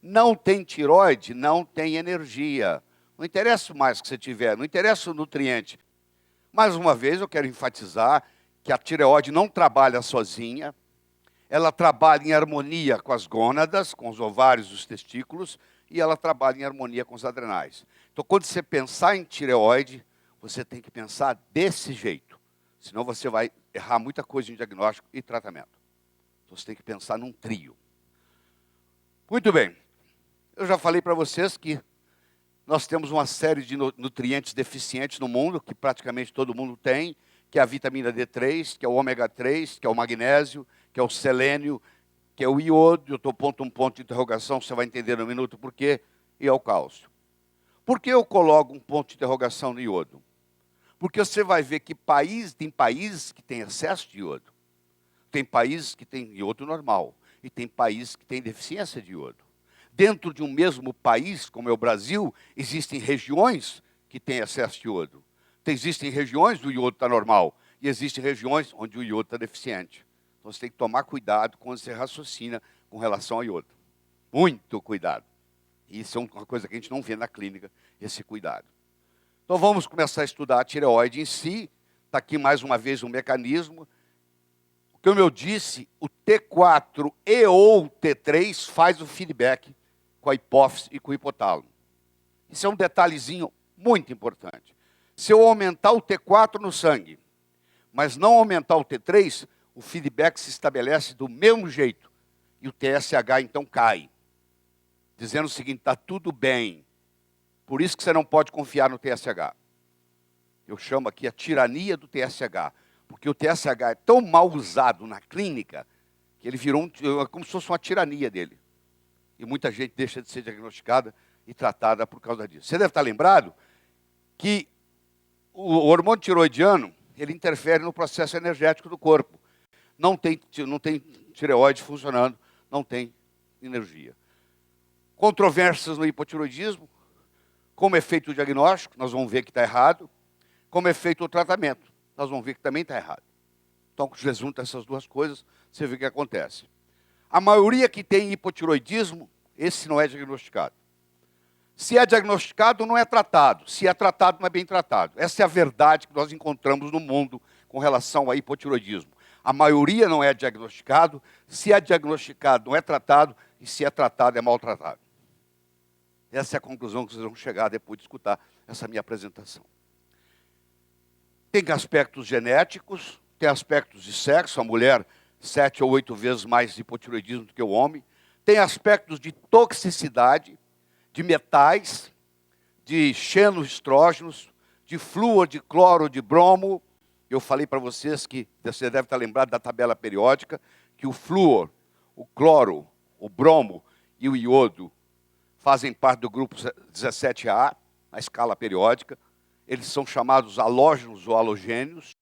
Não tem tireoide, não tem energia. Não interessa mais que você tiver, não interessa o nutriente. Mais uma vez, eu quero enfatizar que a tireoide não trabalha sozinha, ela trabalha em harmonia com as gônadas, com os ovários, os testículos, e ela trabalha em harmonia com os adrenais. Então, quando você pensar em tireoide, você tem que pensar desse jeito. Senão você vai errar muita coisa em diagnóstico e tratamento. Então, você tem que pensar num trio. Muito bem. Eu já falei para vocês que nós temos uma série de nutrientes deficientes no mundo, que praticamente todo mundo tem, que é a vitamina D3, que é o ômega 3, que é o magnésio, que é o selênio, que é o iodo. Eu estou pondo um ponto de interrogação, você vai entender no minuto por quê, e é o cálcio. Por que eu coloco um ponto de interrogação no iodo? Porque você vai ver que tem países que têm excesso de iodo. Tem países que têm iodo normal. E tem países que têm deficiência de iodo. Dentro de um mesmo país, como é o Brasil, existem regiões que têm excesso de iodo. Existem regiões onde o iodo está normal. E existem regiões onde o iodo está deficiente. Então você tem que tomar cuidado quando você raciocina com relação ao iodo. Muito cuidado. E isso é uma coisa que a gente não vê na clínica, esse cuidado. Então vamos começar a estudar a tireoide em si. Está aqui mais uma vez um mecanismo. Como eu disse, o T4 e ou T3 faz o feedback com a hipófise e com o hipotálamo. Isso é um detalhezinho muito importante. Se eu aumentar o T4 no sangue, mas não aumentar o T3, o feedback se estabelece do mesmo jeito. E o TSH então cai. Dizendo o seguinte, está tudo bem. Por isso que você não pode confiar no TSH. Eu chamo aqui a tirania do TSH. Porque o TSH é tão mal usado na clínica que ele virou como se fosse uma tirania dele. E muita gente deixa de ser diagnosticada e tratada por causa disso. Você deve estar lembrado que o hormônio tiroidiano, ele interfere no processo energético do corpo. Não tem tireoide funcionando, não tem energia. Controvérsias no hipotiroidismo, como é feito o diagnóstico, nós vamos ver que está errado, como é feito o tratamento, nós vamos ver que também está errado. Então, se você junta essas duas coisas, você vê o que acontece. A maioria que tem hipotiroidismo, esse não é diagnosticado. Se é diagnosticado, não é tratado. Se é tratado, não é bem tratado. Essa é a verdade que nós encontramos no mundo com relação a hipotiroidismo. A maioria não é diagnosticado, se é diagnosticado, não é tratado, e se é tratado, é maltratado. Essa é a conclusão que vocês vão chegar depois de escutar essa minha apresentação. Tem aspectos genéticos, tem aspectos de sexo, a mulher 7 ou 8 vezes mais hipotiroidismo do que o homem. Tem aspectos de toxicidade, de metais, de xenoestrógenos, de flúor, de cloro, de bromo. Eu falei para vocês que, você deve estar lembrado da tabela periódica, que o flúor, o cloro, o bromo e o iodo fazem parte do grupo 17A, na escala periódica. Eles são chamados halógenos ou halogênios.